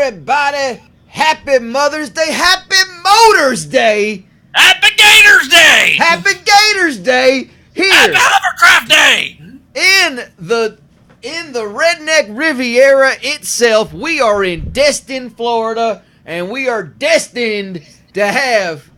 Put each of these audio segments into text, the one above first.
everybody. Happy Mother's Day. Happy Motors Day. Happy Gators Day. Happy Gators Day. Here. Happy Hovercraft Day. In the Redneck Riviera itself, we are in Destin, Florida, and we are destined to have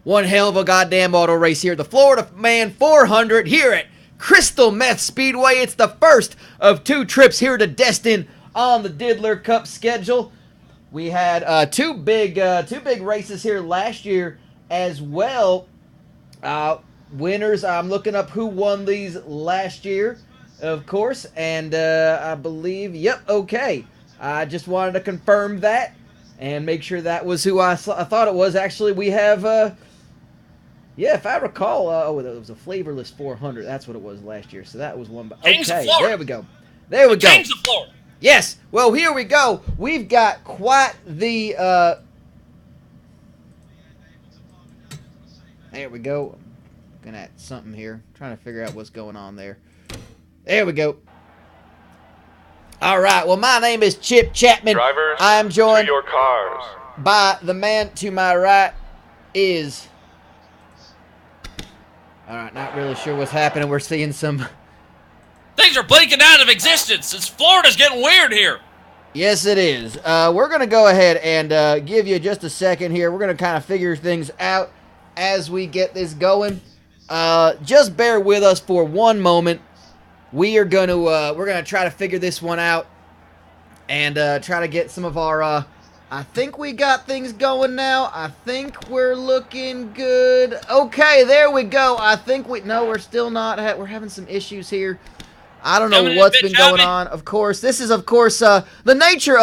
one hell of a goddamn auto race here. The Florida Man 400 here at Crystal Meth Speedway. It's the first of 2 trips here to Destin on the Diddler Cup schedule. We had two big races here last year as well. Winners, I'm looking up who won these last year, of course, and I believe, yep, okay. I just wanted to confirm that and make sure that was who I thought it was. Actually, we have, yeah, if I recall, oh, it was a flavorless 400. That's what it was last year, so that was one. Okay, there we go. There we go. Kings of Florida. Yes, well, here we go. We've got quite the, there we go. Looking at something here. Trying to figure out what's going on there. There we go. All right, well, my name is Chip Chapman. Drivers, I am joined to your cars. by the man to my right is... All right, not really sure what's happening. We're seeing some... Things are blinking out of existence. Florida's getting weird here. Yes, it is. We're going to go ahead and give you just a second here. We're going to kind of figure things out as we get this going. Just bear with us for one moment. We're going to try to figure this one out and try to get some of our I think we got things going now. I think we're looking good. Okay, there we go. I think no, we're still not. We're having some issues here. I don't know what's been going on. Of course, this is the nature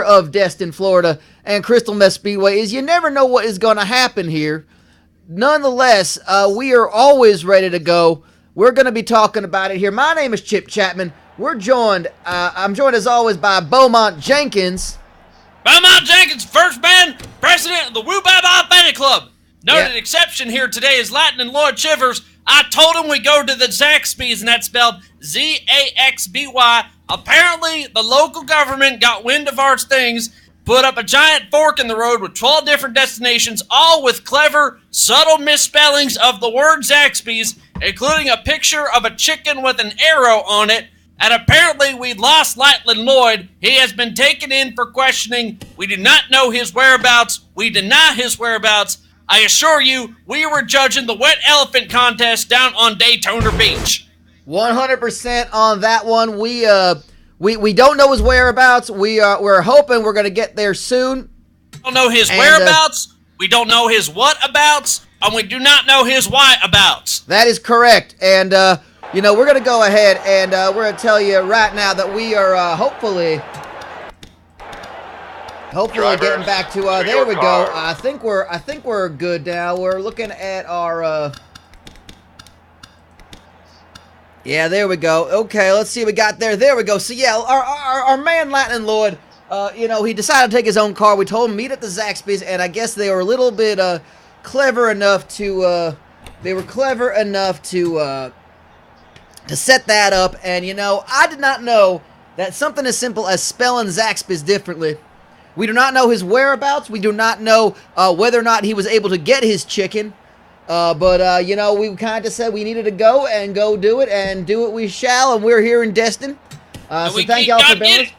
of Destin, Florida, and Crystal Meth Speedway is you never know what is going to happen here. Nonetheless, we are always ready to go. We're going to be talking about it here. My name is Chip Chapman. I'm joined as always by Beaumont Jenkins. Beaumont Jenkins, first man, president of the Woo Bye Fan Club. Noted exception here today is Latin and Lloyd Chivers. I told him we go to the Zaxby's, and that's spelled Z-A-X-B-Y. Apparently, the local government got wind of our things, put up a giant fork in the road with 12 different destinations, all with clever, subtle misspellings of the word Zaxby's, including a picture of a chicken with an arrow on it. And apparently, we lost Latin Lloyd. He has been taken in for questioning. We do not know his whereabouts. We deny his whereabouts. I assure you, we were judging the wet elephant contest down on Daytona Beach. 100% on that one. We don't know his whereabouts. We're hoping we're gonna get there soon. We don't know his whereabouts. We don't know his whatabouts, and we do not know his whyabouts. That is correct. And we're gonna go ahead and we're gonna tell you right now that we are hopefully getting back to there we go. I think we're good now. We're looking at our yeah, there we go. Okay, let's see what we got there. There we go. So yeah, our man Latin Lloyd, he decided to take his own car. We told him meet at the Zaxby's, and I guess they were a little bit clever enough to set that up. And I did not know that something as simple as spelling Zaxby's differently. We do not know his whereabouts. We do not know whether or not he was able to get his chicken. But we kind of just said we needed to go do it, and do it we shall. And we're here in Destin. So thank y'all for being with us.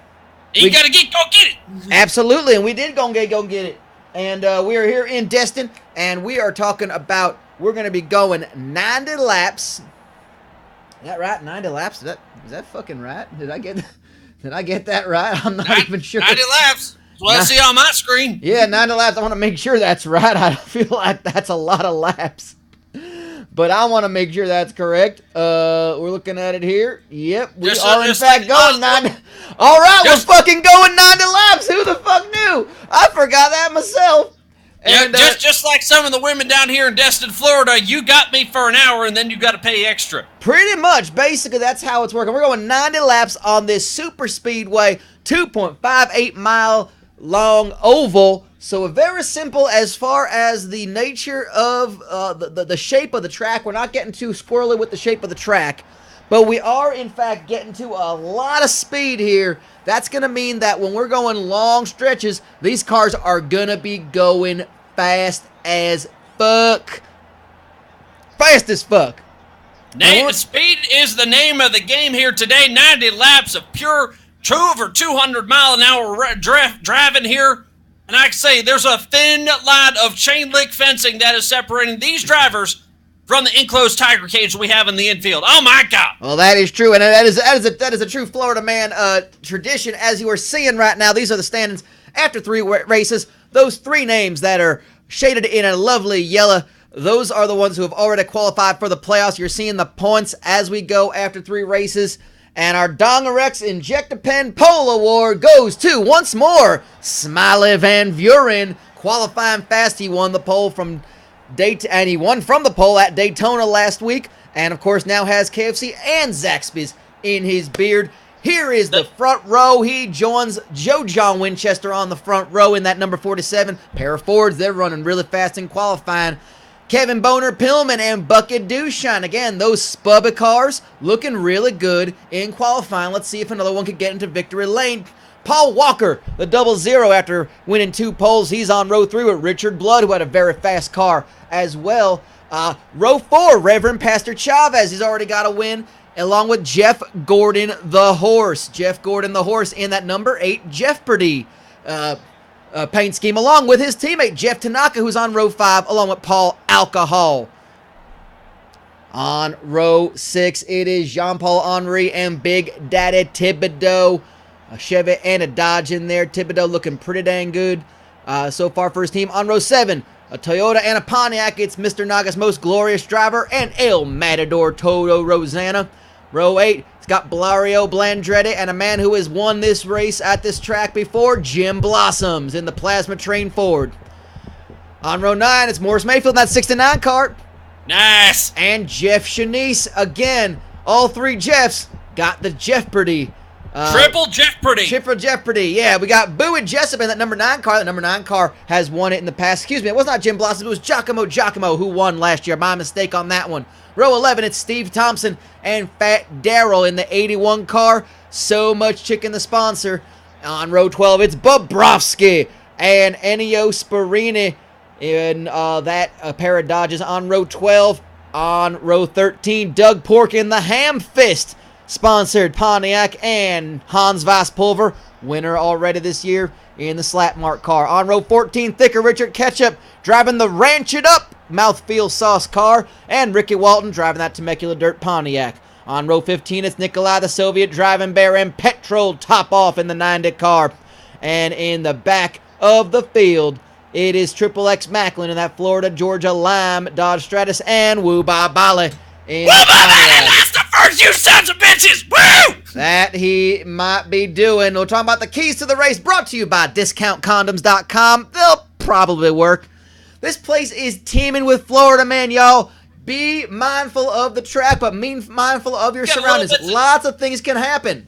You gotta go get it. Absolutely, and we did go get it. And we are here in Destin, and we are talking about, we're going to be going 90 laps. Is that right? 90 laps? Is that fucking right? Did I get that right? I'm not even sure. 90 laps. Well, I see on my screen. Yeah, 90 laps. I want to make sure that's right. I feel like that's a lot of laps. But I want to make sure that's correct. We're looking at it here. Yep, we are in fact going 90. All right, we're fucking going 90 laps. Who the fuck knew? I forgot that myself. And, just like some of the women down here in Destin, Florida, you got me for an hour and then you got to pay extra. Pretty much. Basically, that's how it's working. We're going 90 laps on this super speedway, 2.58 mile long oval. So very simple as far as the nature of the shape of the track. We're not getting too squirrely with the shape of the track. But we are, in fact, getting to a lot of speed here. That's going to mean that when we're going long stretches, these cars are going to be going fast as fuck. Fast as fuck. Speed is the name of the game here today. 90 laps of pure over 200 mile an hour driving here. And I can say there's a thin line of chain link fencing that is separating these drivers from the enclosed tiger cage we have in the infield. Oh my God! Well, that is true, and that is a true Florida man tradition. As you are seeing right now, these are the standings after 3 races. Those 3 names that are shaded in a lovely yellow, those are the ones who have already qualified for the playoffs. You're seeing the points as we go after 3 races. And our Dongerex Inject-A-Pen Pole Award goes to, once more, Smiley Van Vuren, qualifying fast. He won the pole from and he won from the pole at Daytona last week. And, of course, now has KFC and Zaxby's in his beard. Here is the front row. He joins Joe John Winchester on the front row in that number 47. Pair of Fords, they're running really fast in qualifying. Kevin Boner Pillman and Bucket Dushan. Again, those Spubba cars looking really good in qualifying. Let's see if another one could get into victory lane. Paul Walker, the 00 after winning 2 poles. He's on row 3 with Richard Blood, who had a very fast car as well. Row 4, Reverend Pastor Chavez. He's already got a win, along with Jeff Gordon the Horse. Jeff Gordon the Horse in that number 8 Jeopardy paint scheme, along with his teammate Jeff Tanaka, who's on row 5, along with Paul Alcohol. On row 6, it is Jean-Paul Henry and Big Daddy Thibodeau. A Chevy and a Dodge in there. Thibodeau looking pretty dang good so far for his team. On row 7, a Toyota and a Pontiac. It's Mr. Naga's most glorious driver and El Matador Toto Rosanna. Row 8, it's got Blario Blandretti and a man who has won this race at this track before, Jim Blossoms in the Plasma Train Ford. On row 9, it's Morris Mayfield in that 69 car. Nice. And Jeff Shanice again. All 3 Jeffs got the Jeopardy. Triple Jeopardy. Triple Jeopardy. Yeah, we got Bowie Jessup in that number 9 car. That number 9 car has won it in the past. Excuse me, it was not Jim Blossom. It was Giacomo who won last year. My mistake on that one. Row 11, it's Steve Thompson and Fat Darrell in the 81 car. So Much Chicken, the sponsor. On row 12, it's Bobrovsky and Ennio Sparini in that pair of Dodges. On row 12, on row 13, Doug Pork in the Ham Fist sponsored Pontiac and Hans Vasspulver, winner already this year in the Slap Mark car. On row 14, Thicker Richard Ketchup driving the Ranch It Up mouthfeel sauce car, and Ricky Walton driving that Temecula Dirt Pontiac. On row 15, it's Nikolai the Soviet driving Bear and Petrol top off in the 90 car. And in the back of the field, it is Triple X Macklin in that Florida Georgia Lime Dodge Stratus and Woo Ba Bali in Woo Ba Bali, that's the first, you sons of bitches! Woo! That he might be doing. We're talking about the keys to the race, brought to you by DiscountCondoms.com. They'll probably work. This place is teeming with Florida, man, y'all. Be mindful of the track, but mindful of your surroundings. Lots of things can happen.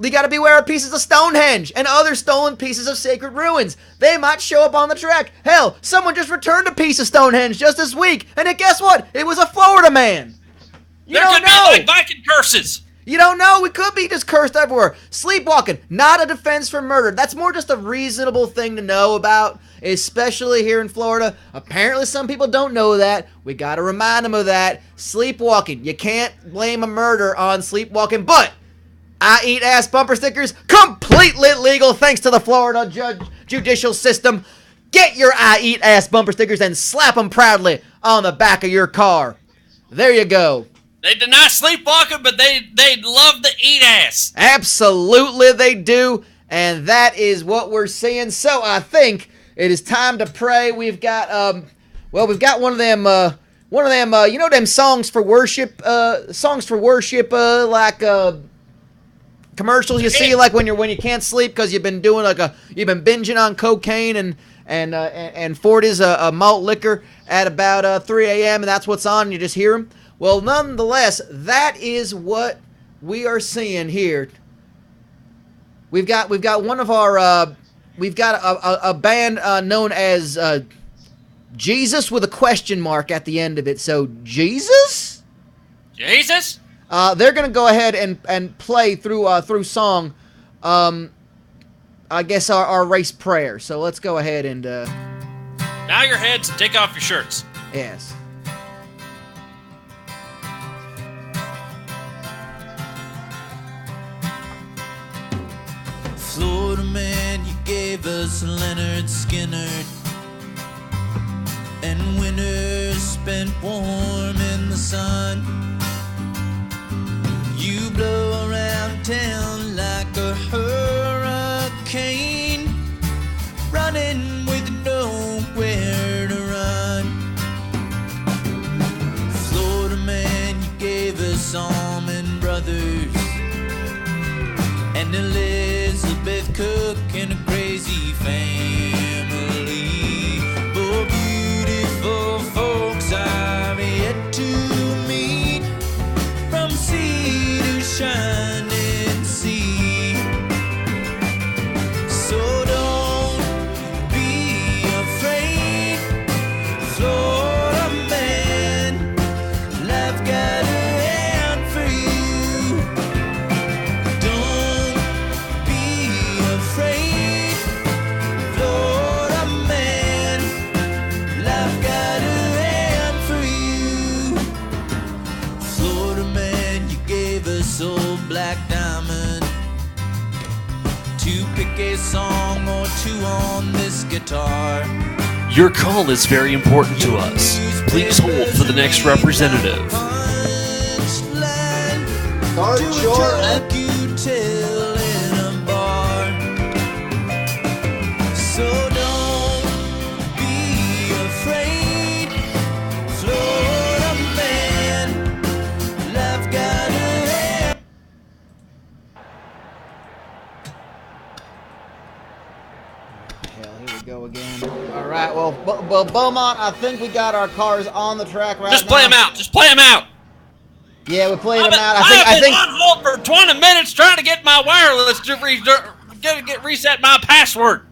You got to beware of pieces of Stonehenge and other stolen pieces of sacred ruins. They might show up on the track. Hell, someone just returned a piece of Stonehenge just this week, and guess what? It was a Florida man. There could be like Viking curses. You don't know. We could be just cursed everywhere. Sleepwalking, not a defense for murder. That's more just a reasonable thing to know about, especially here in Florida. Apparently, some people don't know that. We got to remind them of that. Sleepwalking. You can't blame a murder on sleepwalking, but I eat ass bumper stickers, completely legal thanks to the Florida judicial system. Get your I eat ass bumper stickers and slap them proudly on the back of your car. There you go. They deny sleepwalking, but they love to eat ass. Absolutely they do, and that is what we're seeing. So I think it is time to pray. We've got we've got one of them you know them songs for worship like commercials you see like when you can't sleep because you've been doing you've been binging on cocaine and Ford is a malt liquor at about 3 a.m. and that's what's on and you just hear them. Well, nonetheless, that is what we are seeing here. We've got one of our we've got a band known as Jesus with a question mark at the end of it. So Jesus? Jesus. They're gonna go ahead and play through song. I guess our race prayer. So let's go ahead and. Bow your heads and take off your shirts. Yes. Florida man, you gave us Leonard Skinner, and winters spent warm in the sun. You blow around town like a hurricane, running with nowhere to run. Florida man, you gave us Almond Brothers and Elizabeth Cook and a crazy family. Oh, beautiful folks I've yet to meet, from sea to shining sea. So don't be afraid, Florida man, life got a hand for you. Don't be afraid, Florida man, life got a hand for you. Florida man, you gave us old Black Diamond to pick a song or two on this guitar. Your call is very important to us. Please hold for the next representative. Punchline Start to a short. drunk you tell in a bar. So don't be afraid, Florida man, life got a hand. Hell, here we go again. All right, well, Beaumont, I think we got our cars on the track right now. Just play them out. Just play them out. Yeah, we played them out. I've I been think. on hold for 20 minutes trying to get my wireless to get reset my password.